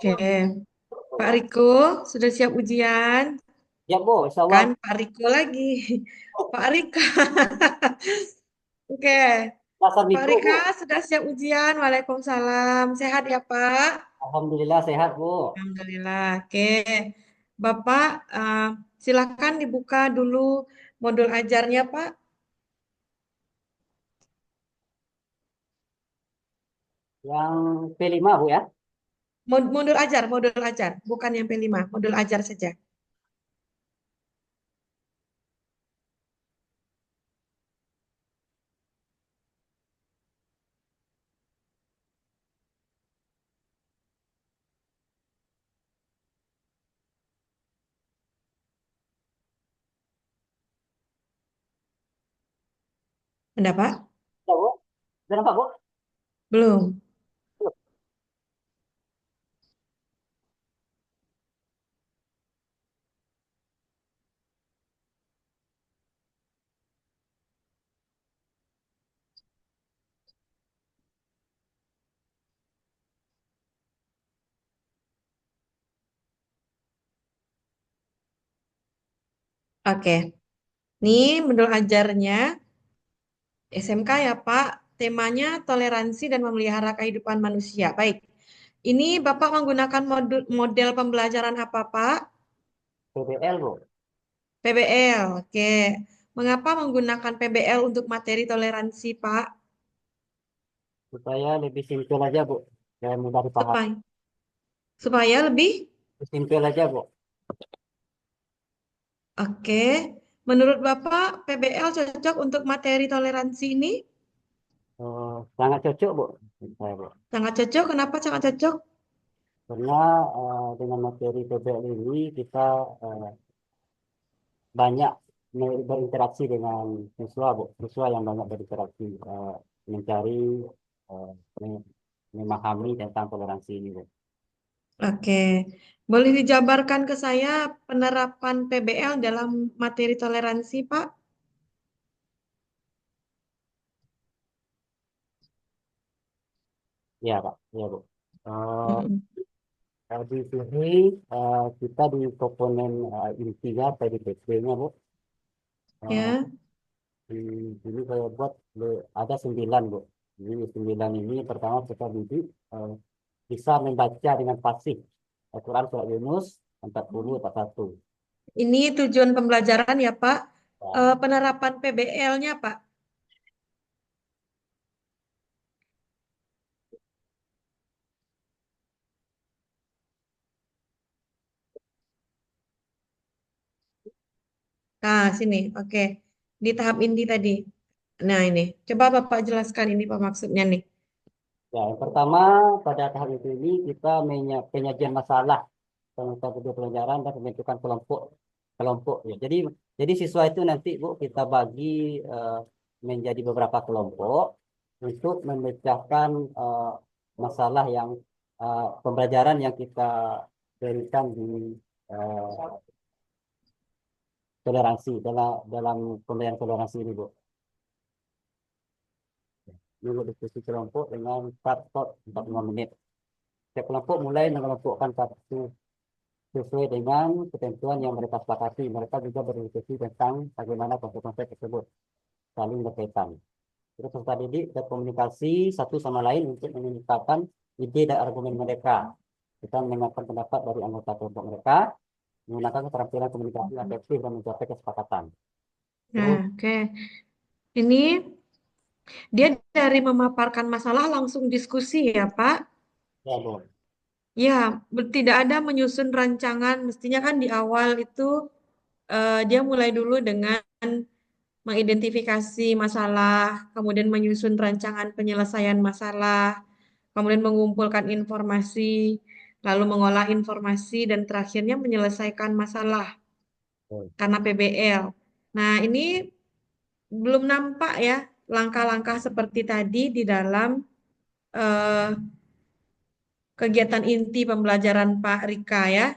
Oke, Pak Riko sudah siap ujian? Ya, Bu, insya Allah. Kan Pak Riko lagi. Pak Rika. Oke, Dasar Pak Minggu, Rika Bu. sudah siap ujian. Waalaikumsalam. Sehat ya, Pak? Alhamdulillah sehat, Bu. Alhamdulillah. Oke, Bapak silakan dibuka dulu modul ajarnya, Pak. Yang P5, Bu, ya. Modul ajar, bukan yang P5, modul ajar saja. Ada, Pak? Ya, Bu. Sudah nampak, Bu? Belum. Oke, ini modul ajarnya SMK ya, Pak. Temanya toleransi dan memelihara kehidupan manusia. Baik. Ini Bapak menggunakan model pembelajaran apa, Pak? PBL, Bu. PBL. Oke. Mengapa menggunakan PBL untuk materi toleransi, Pak? Supaya lebih simpel aja, Bu. Dan mudah dipahami. Supaya supaya lebih Simpel aja, Bu. oke. Menurut Bapak, PBL cocok untuk materi toleransi ini? Sangat cocok, Bu. Menurut saya, Bu. Sangat cocok. Kenapa sangat cocok? Karena dengan materi PBL ini kita eh, banyak berinteraksi dengan siswa, Bu. Siswa yang banyak berinteraksi, mencari, eh, me- memahami tentang toleransi ini, Bu. Oke. Boleh dijabarkan ke saya penerapan PBL dalam materi toleransi, Pak? Ya, Pak. Ya, Bu. Eh, Mm-mm. di sini kita di komponen intinya PDPP-nya, Bu. Eh, Ya. di sini saya buat ada 9, Bu. Jadi 9 ini pertama kita didik bisa membaca dengan fasih Al-Quran surat Yunus 40 satu. Ini tujuan pembelajaran ya, Pak. Penerapan PBL-nya, Pak. Nah, sini. Oke. Di tahap inti tadi. Nah, ini. Coba Bapak jelaskan ini Pak maksudnya nih. Ya, yang pertama pada tahap itu ini kita penyajian masalah tentang kedua pelajaran dan pembentukan kelompok kelompok ya. Jadi siswa itu nanti, Bu, kita bagi eh, menjadi beberapa kelompok untuk memecahkan eh, masalah yang pembelajaran yang kita berikan di eh, toleransi dalam dalam pembelajaran toleransi ini, Bu. Ini diskusi kelompok dengan start 45 menit. Setiap kelompok mulai mengelompokkan satu sesuai dengan ketentuan yang mereka sepakati. Mereka juga berdiskusi tentang bagaimana konsep-konsep tersebut saling berkaitan. Terus peserta didik berkomunikasi satu sama lain untuk mengungkapkan ide dan argumen mereka. Kita mendengarkan pendapat dari anggota kelompok mereka, menggunakan keterampilan komunikasi yang efektif dan mencapai kesepakatan. Nah, Terus, oke. Ini dia dari memaparkan masalah langsung diskusi ya, Pak. ya, Bu. Ya, tidak ada menyusun rancangan. Mestinya kan di awal itu dia mulai dulu dengan mengidentifikasi masalah, kemudian menyusun rancangan penyelesaian masalah, kemudian mengumpulkan informasi, lalu mengolah informasi, dan terakhirnya menyelesaikan masalah karena PBL. Nah, ini belum nampak ya langkah-langkah seperti tadi di dalam eh, kegiatan inti pembelajaran Pak Rika ya.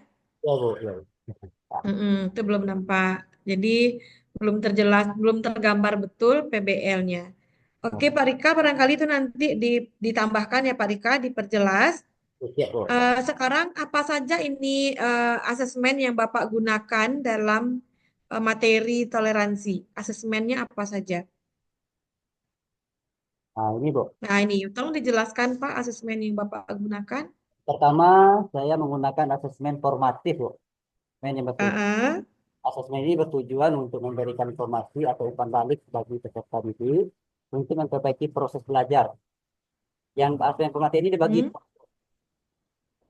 Ya, Bu. Ya, Bu. Itu belum nampak. Jadi belum terjelas, belum tergambar betul PBL-nya. Oke, Pak Rika, barangkali itu nanti ditambahkan ya Pak Rika, diperjelas. Siap, Bu. Sekarang apa saja ini asesmen yang Bapak gunakan dalam materi toleransi? Asesmennya apa saja? Nah, ini, Bu. Nah, ini tolong dijelaskan Pak asesmen yang Bapak gunakan. Pertama, saya menggunakan asesmen formatif, Bu. Asesmen yang betul. Ah, Asesmen ini bertujuan untuk memberikan informasi atau umpan balik bagi peserta didik untuk memperbaiki proses belajar. Yang asesmen formatif ini dibagi hmm, dua.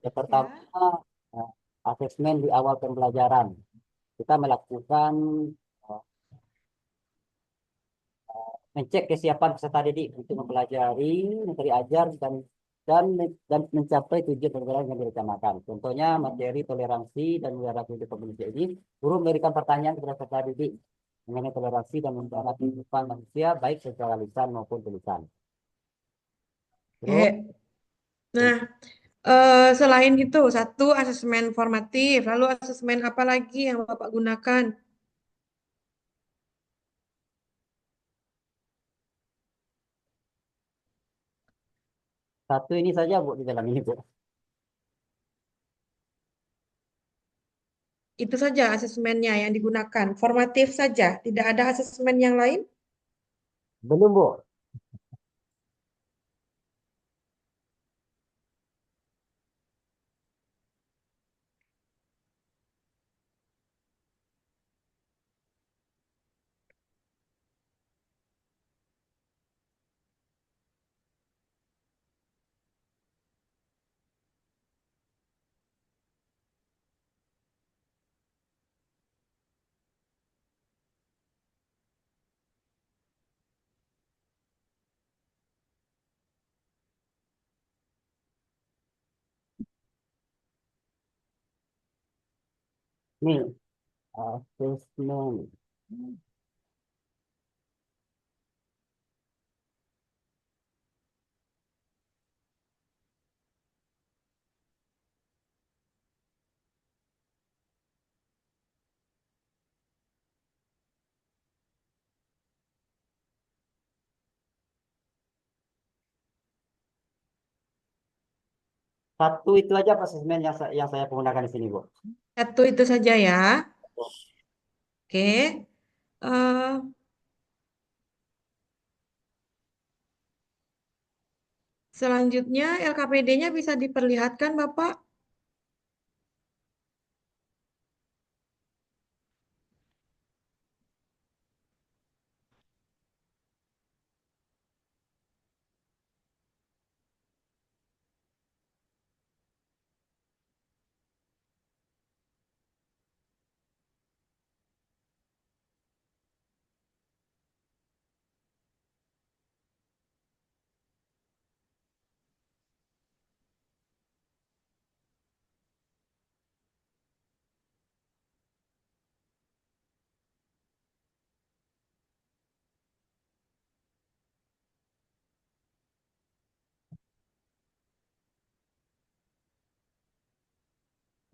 Yang pertama, ya. eh, asesmen di awal pembelajaran. Kita melakukan eh, mengecek kesiapan peserta didik untuk mempelajari materi ajar dan dan mencapai tujuan pembelajaran yang direncanakan. Contohnya materi toleransi dan udara hidup manusia ini, guru memberikan pertanyaan kepada peserta didik mengenai toleransi dan udara kehidupan manusia baik secara lisan maupun tulisan. Terus Oke. Nah, selain itu, satu asesmen formatif, lalu asesmen apa lagi yang Bapak gunakan? satu ini saja Bu di dalam ini Bu. Itu saja asesmennya yang digunakan. Formatif saja, tidak ada asesmen yang lain. Belum Bu. Nih asesmen. Satu itu aja asesmen yang saya gunakan di sini Bu. Satu itu saja ya. Oke. Eh, Selanjutnya LKPD-nya bisa diperlihatkan, Bapak?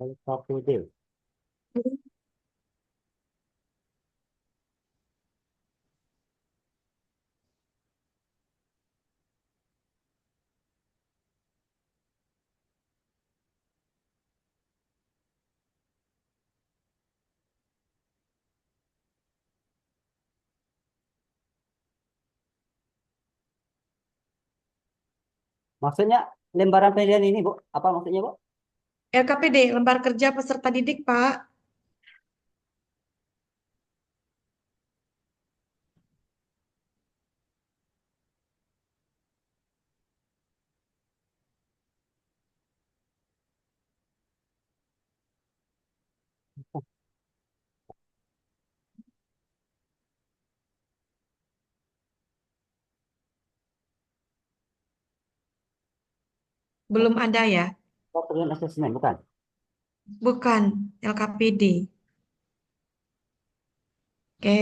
LKPD. Maksudnya lembaran penilaian ini Bu, apa maksudnya Bu? LKPD, lembar kerja peserta didik, Pak. Belum ada ya? Oh, penilaian asesmen bukan? Bukan, LKPD. Oke,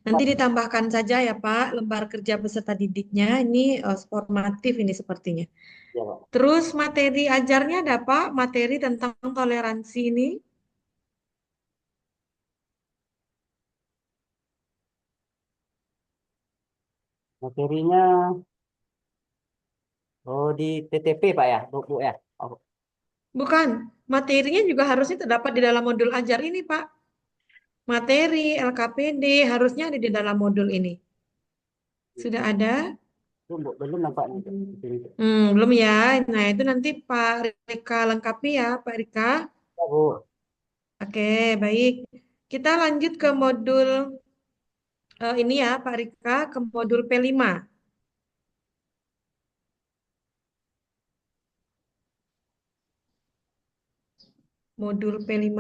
nanti ditambahkan saja ya Pak, lembar kerja peserta didiknya. Ini formatif ini sepertinya. Ya Pak. Terus materi ajarnya ada Pak, materi tentang toleransi ini. Materinya oh di TTP Pak ya, Bu ya. Oh, Bukan, materinya juga harusnya terdapat di dalam modul ajar ini, Pak. Materi LKPD harusnya ada di dalam modul ini. Sudah ada? Itu belum nampaknya Bu, di sini. Belum ya. Nah, itu nanti Pak Rika lengkapi ya, Pak Rika. Ya, Bu. Oke, baik. Kita lanjut ke modul ini ya, Pak Rika, ke modul P5. Modul P5.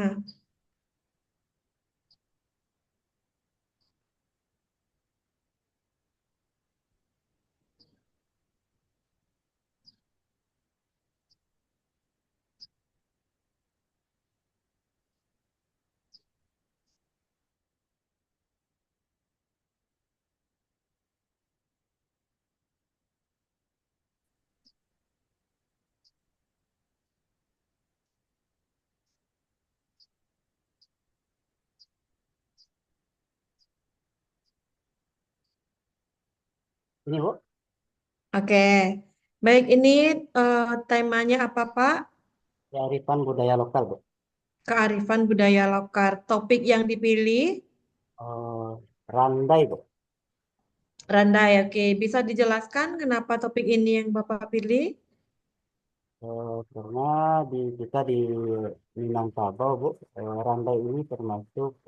Ini Bu, Oke. Baik, ini temanya apa, Pak? kearifan budaya lokal Bu. Kearifan budaya lokal. Topik yang dipilih Eh, Randai Bu. Randai. Oke, bisa dijelaskan kenapa topik ini yang Bapak pilih? Karena kita di Minangkabau Bu, Randai ini termasuk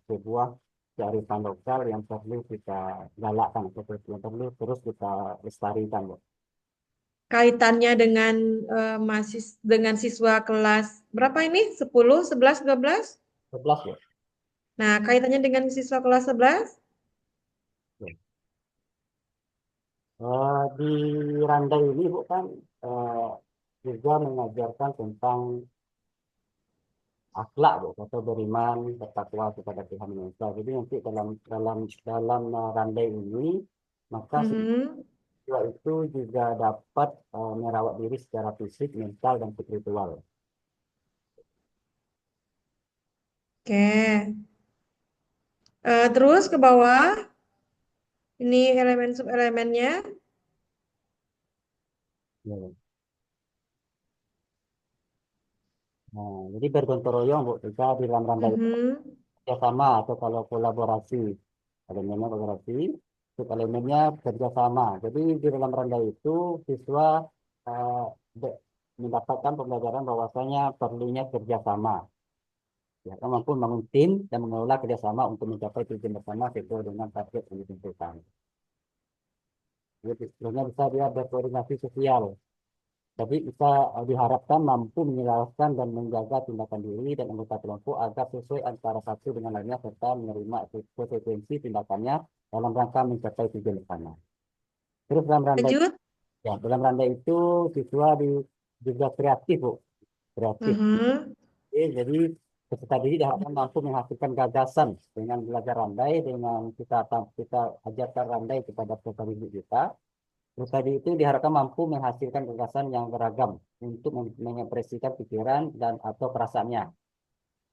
sebuah kearifan lokal yang perlu kita galakkan, seperti yang perlu terus kita lestarikan Bu. Kaitannya dengan dengan siswa kelas berapa ini? 10, 11, 12? 11 Bu. Nah, kaitannya dengan siswa kelas 11? Di Randai ini Bu kan eh, juga mengajarkan tentang akhlak Bu, atau beriman bertakwa kepada Tuhan Yang Esa. Jadi nanti dalam Randai ini maka Mhm. siswa itu juga dapat merawat diri secara fisik, mental, dan spiritual. Oke. Terus ke bawah, ini elemen subelemennya. Ya. Nah, jadi bergotong royong Bu, kita di dalam Randai itu Mhm. kerjasama atau kalau kolaborasi, elemennya kolaborasi, untuk elemennya kerjasama. Jadi di dalam Randai itu siswa eh, mendapatkan pembelajaran bahwasanya perlunya kerjasama. Ya, kan mampu membangun tim dan mengelola kerjasama untuk mencapai tujuan bersama sesuai dengan target yang ditentukan. Jadi sebenarnya bisa dia berkoordinasi sosial. Tapi kita diharapkan mampu menyelesaikan dan menjaga tindakan diri dan anggota kelompok agar sesuai antara satu dengan lainnya serta menerima konsekuensi tindakannya dalam rangka mencapai tujuan bersama. Terus Lanjut. dalam rangka itu siswa juga kreatif, Bu. Kreatif. Mhm. Jadi peserta didik diharapkan mampu menghasilkan gagasan dengan belajar randai, dengan kita ajarkan randai kepada peserta didik kita. Peserta didik itu diharapkan mampu menghasilkan gagasan yang beragam untuk mengekspresikan pikiran dan atau perasaannya.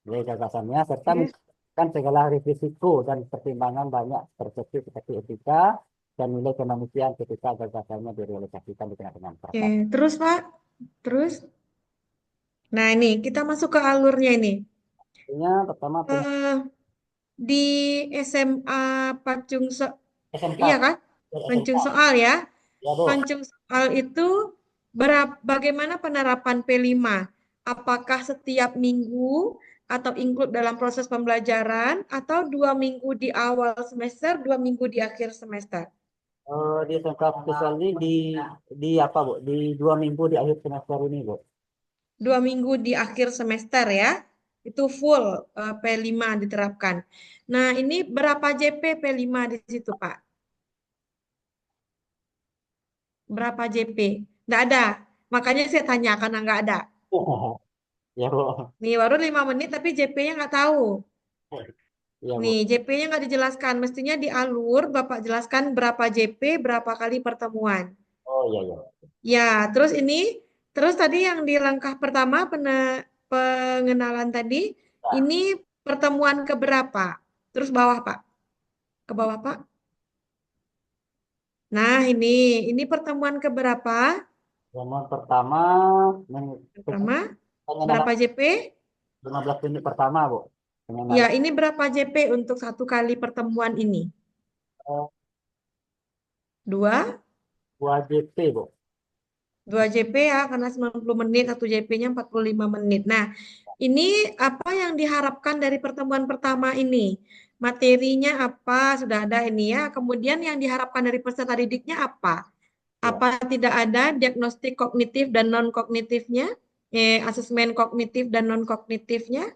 Jadi gagasannya serta Oke. menentukan segala risiko dan pertimbangan banyak persepsi seperti etika dan nilai kemanusiaan ketika gagasannya direalisasikan di tengah-tengah Oke. masyarakat. Terus, Pak. Terus. Nah, ini kita masuk ke alurnya ini. Artinya pertama Eh, di SMA Pancung SMK, iya kan? SMK, Pancung soal ya. ya Bu. Pancung soal itu bagaimana penerapan P5? Apakah setiap minggu atau include dalam proses pembelajaran atau 2 minggu di awal semester, 2 minggu di akhir semester? Di SMK spesial ini di apa Bu? Di 2 minggu di akhir semester ini Bu. 2 minggu di akhir semester ya. Itu full P5 diterapkan. Nah, ini berapa JP P5 di situ, Pak? Berapa JP? Nggak ada. Makanya saya tanya karena nggak ada. Ya Bu. Nih, baru 5 menit tapi JP-nya nggak tahu. Ya Bu. Nih, JP-nya nggak dijelaskan. Mestinya di alur, Bapak jelaskan berapa JP, berapa kali pertemuan. Oh iya iya. Ya, terus tadi yang di langkah pertama, pengenalan tadi, Nah, ini pertemuan keberapa? Terus bawah, Pak. Ke bawah, Pak. Nah, ini pertemuan keberapa? Yang pertama, Pertama, pengenalan berapa JP? 15 menit pertama, Bu. Ya, Pengenalan ini berapa JP untuk satu kali pertemuan ini? eh, Dua? 2 JP, Bu. 2 JP ya, karena 90 menit, 1 JP-nya 45 menit. Nah, ini apa yang diharapkan dari pertemuan pertama ini? Materinya apa? Sudah ada ini ya. Kemudian yang diharapkan dari peserta didiknya apa? Ya. Apa tidak ada diagnostik kognitif dan non-kognitifnya? Asesmen kognitif dan non-kognitifnya?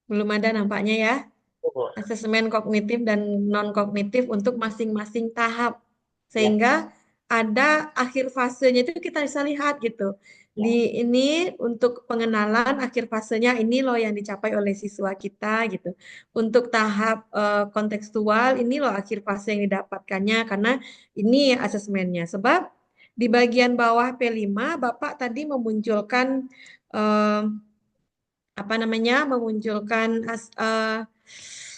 Belum ada nampaknya ya. Bu, Bu. Asesmen kognitif dan non-kognitif untuk masing-masing tahap. Ya, Sehingga ada akhir fasenya itu kita bisa lihat gitu. Di ya. ini untuk pengenalan akhir fasenya ini loh yang dicapai oleh siswa kita gitu. Untuk tahap kontekstual ini loh akhir fase yang didapatkannya karena ini asesmennya. Sebab di bagian bawah P5 Bapak tadi memunculkan eh, apa namanya memunculkan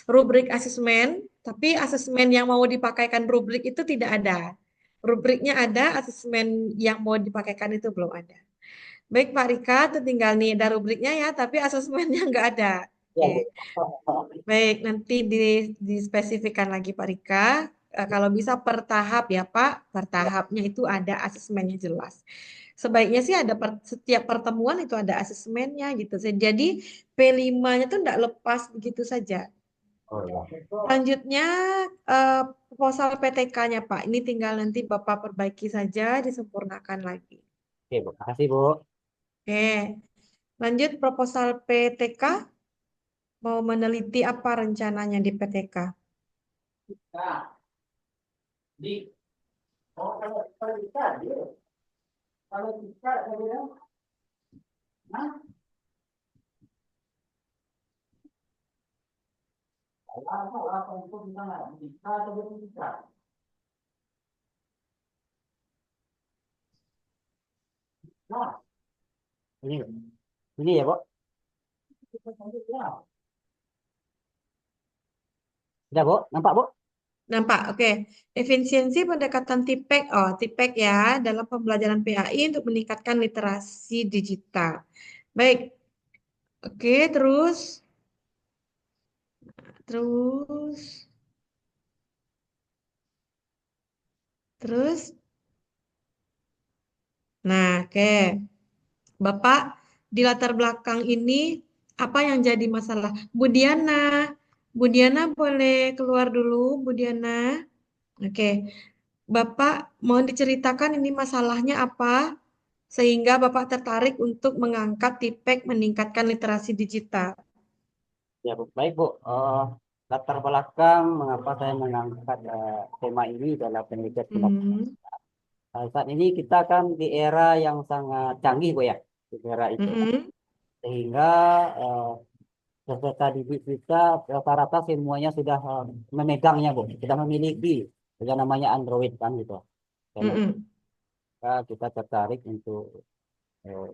rubrik asesmen, tapi asesmen yang mau dipakaikan rubrik itu tidak ada. Rubriknya ada, asesmen yang mau dipakaikan itu belum ada. Baik Pak Rika, itu tinggal nih ada rubriknya ya, tapi asesmennya nggak ada. Ya, Oke, Bu. baik nanti dispesifikan lagi Pak Rika. Kalau bisa per tahap ya Pak, per tahapnya itu ada asesmennya jelas. Sebaiknya sih ada setiap pertemuan itu ada asesmennya gitu. Jadi P5-nya tuh tidak lepas begitu saja. Oh, ya. Selanjutnya proposal PTK-nya Pak. Ini tinggal nanti Bapak perbaiki saja, disempurnakan lagi. Oke, Bu. Makasih, Bu. Oke, lanjut proposal PTK. Mau meneliti apa rencananya di PTK? Nah, di kalau bisa, dia. Kalau bisa, saya bilang, nah, apa itu gimana? Bisa atau belum bisa? Nah, ini ya, Bu. Udah, Bu. Nampak, Bu? Nampak, oke. Efisiensi pendekatan TIPEK, TIPEK ya, dalam pembelajaran PAI untuk meningkatkan literasi digital. Baik, oke, terus, terus. Nah, oke. Bapak, di latar belakang ini, apa yang jadi masalah? Bu Diana boleh keluar dulu, Bu Diana. Oke, Bapak mau diceritakan ini masalahnya apa? Sehingga Bapak tertarik untuk mengangkat TIPEK meningkatkan literasi digital. Ya, Bu. Baik, Bu. Latar belakang mengapa saya mengangkat tema ini dalam penelitian pendapat. Hmm, Saat ini kita kan di era yang sangat canggih, Bu ya. Di era itu. mm-mm, Sehingga eh, peserta didik kita rata-rata semuanya sudah memegangnya, Bu. Sudah memiliki yang namanya Android kan gitu. Karena mm-mm, kita tertarik untuk eh,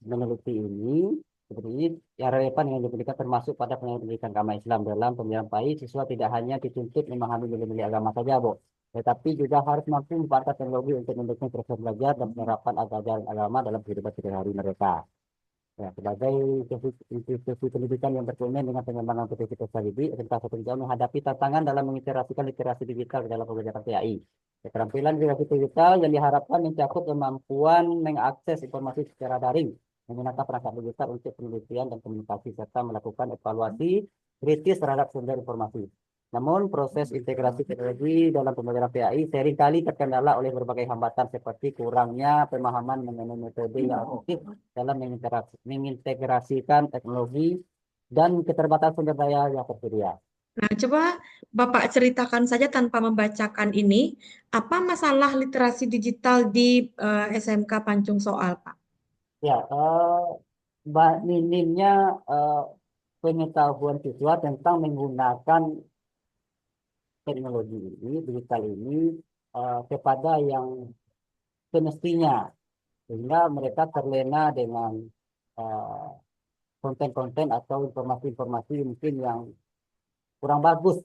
meneliti ini seperti ini yang relevan dengan pendidikan termasuk pada pendidikan agama Islam dalam pemilihan PAI siswa tidak hanya dituntut memahami nilai-nilai agama saja, Bu, tetapi juga harus mampu memanfaatkan teknologi untuk mendukung proses belajar dan penerapan ajaran agama dalam kehidupan sehari-hari mereka. Ya, sebagai institusi pendidikan yang berkomitmen dengan pengembangan potensi peserta didik, serta satu menghadapi tantangan dalam mengintegrasikan literasi digital ke dalam pembelajaran PAI. Keterampilan literasi digital yang diharapkan mencakup kemampuan mengakses informasi secara daring, menggunakan perangkat digital untuk penelitian dan komunikasi, serta melakukan evaluasi kritis terhadap sumber informasi. Namun, proses integrasi teknologi dalam pembelajaran PAI seringkali terkendala oleh berbagai hambatan seperti kurangnya pemahaman mengenai metode yang efektif dalam mengintegrasikan teknologi dan keterbatasan sumber daya yang tersedia. Nah, coba Bapak ceritakan saja tanpa membacakan ini, apa masalah literasi digital di SMK Pancung Soal, Pak? Ya, minimnya eh, pengetahuan siswa tentang menggunakan teknologi ini, digital ini kepada yang semestinya. sehingga mereka terlena dengan eh, konten-konten atau informasi-informasi mungkin yang kurang bagus,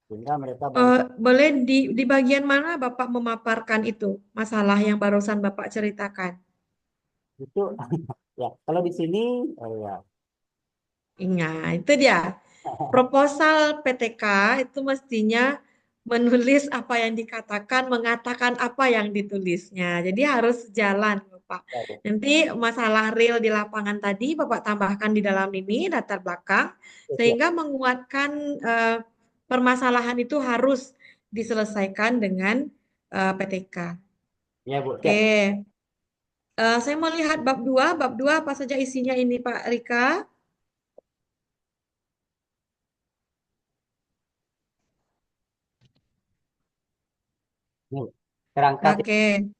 sehingga mereka banyak Boleh di bagian mana Bapak memaparkan itu, masalah yang barusan Bapak ceritakan? itu. Ya kalau di sini ya. Ingat, itu dia. Proposal PTK itu mestinya menulis apa yang dikatakan, mengatakan apa yang ditulisnya. Jadi harus jalan, Bapak. Nanti masalah real di lapangan tadi Bapak tambahkan di dalam ini latar belakang Ya, sehingga menguatkan permasalahan itu harus diselesaikan dengan PTK. ya Bu, Oke. siap. Saya mau lihat bab 2. Bab 2 apa saja isinya ini Pak Rika? Ini, Bu. Kerangka Oke.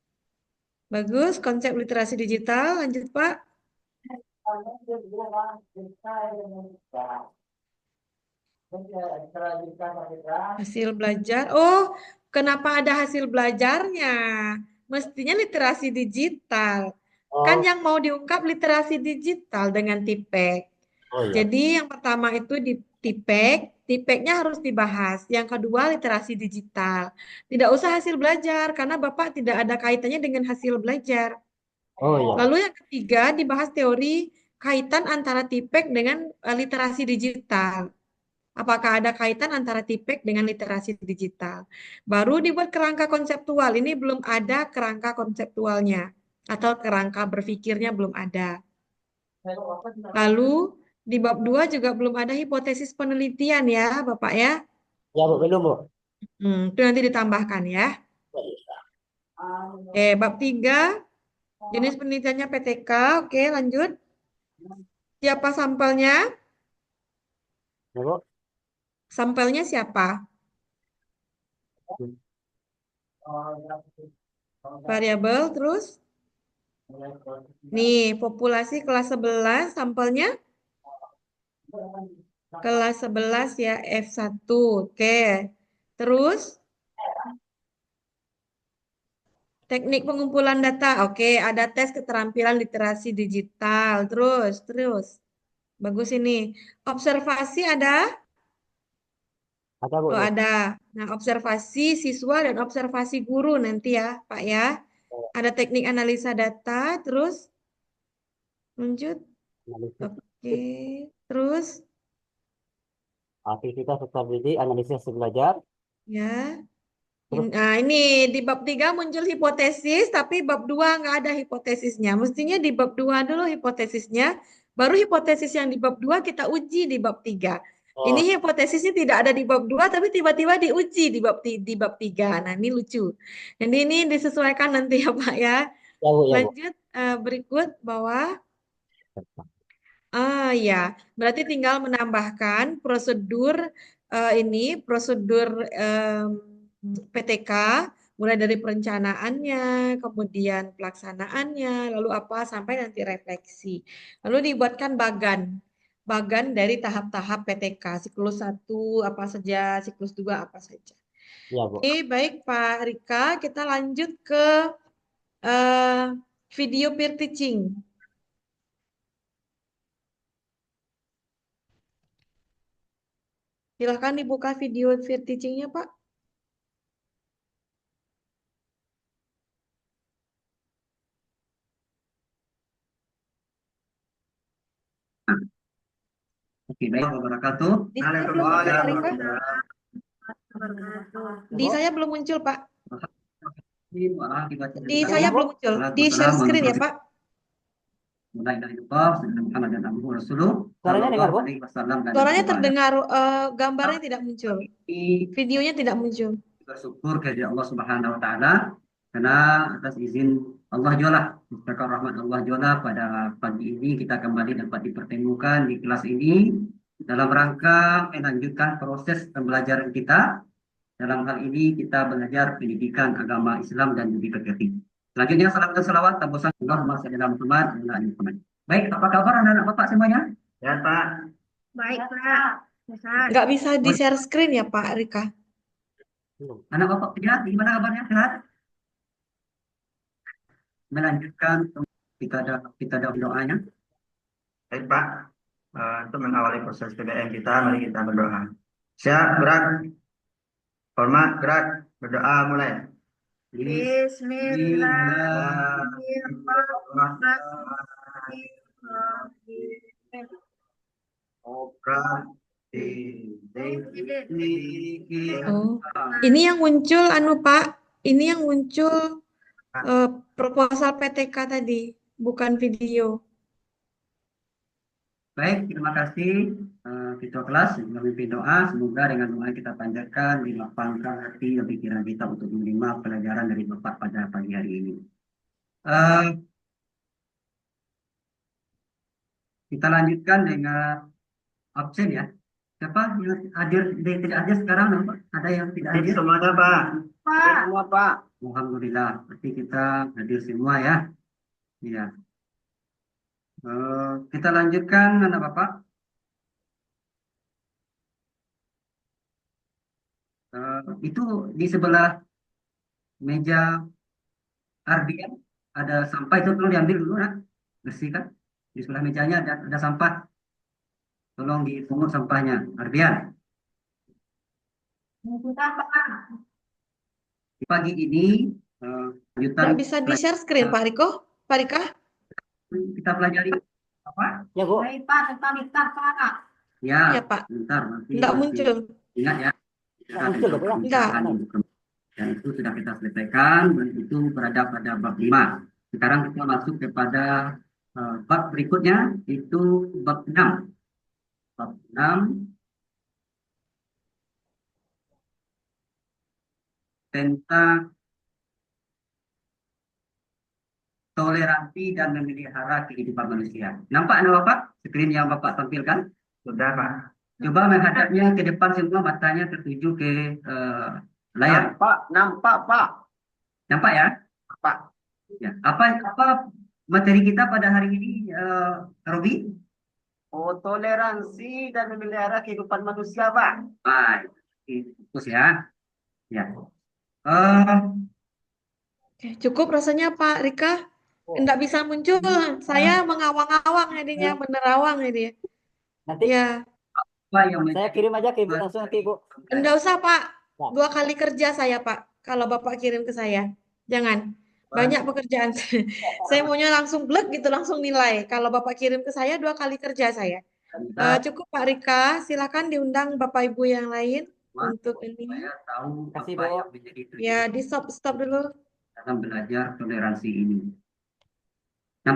Bagus, konsep literasi digital. Lanjut, Pak. Hasil belajar. Oh, kenapa ada hasil belajarnya? Mestinya literasi digital. Kan Oh, yang mau diungkap literasi digital dengan TIPEK. oh ya. Jadi yang pertama itu di TIPEK, TIPEK-nya harus dibahas. Yang kedua literasi digital. Tidak usah hasil belajar karena Bapak tidak ada kaitannya dengan hasil belajar. Oh ya. Lalu yang ketiga dibahas teori kaitan antara TIPEK dengan literasi digital. Apakah ada kaitan antara TIPEK dengan literasi digital? Baru dibuat kerangka konseptual. Ini belum ada kerangka konseptualnya atau kerangka berpikirnya belum ada. Lalu di bab 2 juga belum ada hipotesis penelitian ya, Bapak ya. Ya Bu, belum Bu. Itu nanti ditambahkan ya. Bab 3 jenis penelitiannya PTK. Oke, lanjut. Siapa sampelnya? Ya Bu. Sampelnya siapa? Variabel terus. Nih, populasi kelas 11 sampelnya kelas 11 ya F1. Oke. Terus teknik pengumpulan data. Oke, ada tes keterampilan literasi digital. Terus. Bagus ini. Observasi ada? Ada Bu Oh, nih. ada. Nah, observasi siswa dan observasi guru nanti ya, Pak ya. Ada teknik analisa data, terus lanjut. Analisis Oke. Terus aktivitas serta didik, analisis hasil belajar. ya. Terus Nah, ini di bab 3 muncul hipotesis, tapi bab 2 nggak ada hipotesisnya. Mestinya di bab 2 dulu hipotesisnya, baru hipotesis yang di bab 2 kita uji di bab 3. Ini oh hipotesisnya tidak ada di bab 2, tapi tiba-tiba diuji di bab 3. Nah, ini lucu. Jadi ini disesuaikan nanti ya, Pak ya. ya Bu, ya Bu. Lanjut berikut bawah. Ya, berarti tinggal menambahkan prosedur prosedur PTK, mulai dari perencanaannya, kemudian pelaksanaannya, lalu apa sampai nanti refleksi. Lalu dibuatkan bagan dari tahap-tahap PTK, siklus 1 apa saja, siklus 2 apa saja. Ya Bu. Oke, baik Pak Rika, kita lanjut ke eh, video peer teaching. Silahkan dibuka video peer teaching-nya, Pak. Oke, baik. Wabarakatuh. Di saya belum muncul, Pak Rika. Ya, Di Bu. saya belum muncul, Pak. Di Suaranya saya Bu. belum muncul. Di share screen ya, Pak. Suaranya dengar Bu. Suaranya terdengar, gambarnya tidak muncul. Videonya tidak muncul. Bersyukur kepada Allah Subhanahu wa taala karena atas izin Allah jualah berkat rahmat Allah jualah pada pagi ini kita kembali dapat dipertemukan di kelas ini dalam rangka melanjutkan proses pembelajaran kita. Dalam hal ini kita belajar pendidikan agama Islam dan budi pekerti. Selanjutnya salam dan salawat tabusan Allahumma shalli ala Muhammad wa ala ali Muhammad. Baik, apa kabar anak-anak Bapak semuanya? Ya, Pak. Baik, Pak. Sehat. Nggak bisa di share screen ya, Pak Rika. Anak Bapak sehat? Gimana kabarnya? Sehat? melanjutkan kita ada doanya. Baik, Pak. Untuk mengawali proses PBM kita, mari kita berdoa. Siap, gerak. Hormat, gerak. Berdoa mulai. Oh, ini yang muncul Pak, ini yang muncul proposal PTK tadi, bukan video. Baik, terima kasih ketua kelas yang memimpin doa. Semoga dengan doa yang kita panjatkan dilapangkan hati dan pikiran kita untuk menerima pelajaran dari Bapak pada pagi hari ini. Eh, kita lanjutkan dengan absen ya. Siapa yang hadir tidak hadir sekarang? Bapak? Ada yang tidak hadir? Semuanya, Pak. Pak. Semua, Pak. Alhamdulillah, berarti kita hadir semua ya. Iya. Kita lanjutkan, anak Bapak. Itu di sebelah meja Ardian ada sampah itu tolong diambil dulu nak, bersihkan. Di sebelah mejanya ada sampah, tolong dipungut sampahnya. Ardian, Sudah, Pak. di pagi ini lanjutan Nggak bisa di-share screen, Pak Riko? Pak Rika? kita pelajari apa? Ya, Bu. Baik, Pak. Tentang nikah, Pak. Ya, Ya, Pak. bentar nanti Nggak masih muncul. ingat ya. Kita akan muncul, coba ya? bicarakan untuk dan itu sudah kita selesaikan dan itu berada pada bab 5. Sekarang kita masuk kepada bab berikutnya itu bab 6. Bab 6 tentang toleransi dan memelihara kehidupan manusia. Nampak anda Bapak? Screen yang Bapak tampilkan? Sudah, Pak. Coba menghadapnya ke depan semua, matanya tertuju ke layar. Nampak, Pak. Nampak ya? Pak. Ya. Apa materi kita pada hari ini, Robi? Oh, toleransi dan memelihara kehidupan manusia, Pak. Baik, fokus ya. Ya. Eh, Oke, cukup rasanya Pak Rika? Nggak bisa muncul. Saya mengawang-awang jadinya, menerawang ini. Nanti Ya, apa yang saya kirim aja ke Ibu langsung ke Ibu. nggak usah Pak. Ya. 2 kali kerja saya Pak. Kalau Bapak kirim ke saya. Jangan. Banyak pekerjaan. Saya maunya langsung blek gitu, langsung nilai. Kalau Bapak kirim ke saya 2 kali kerja saya. Cukup Pak Rika, silakan diundang Bapak Ibu yang lain untuk ini. Saya tahu Kasih, apa Bu. yang menjadi Ya, tujuan di stop dulu. dalam belajar toleransi ini.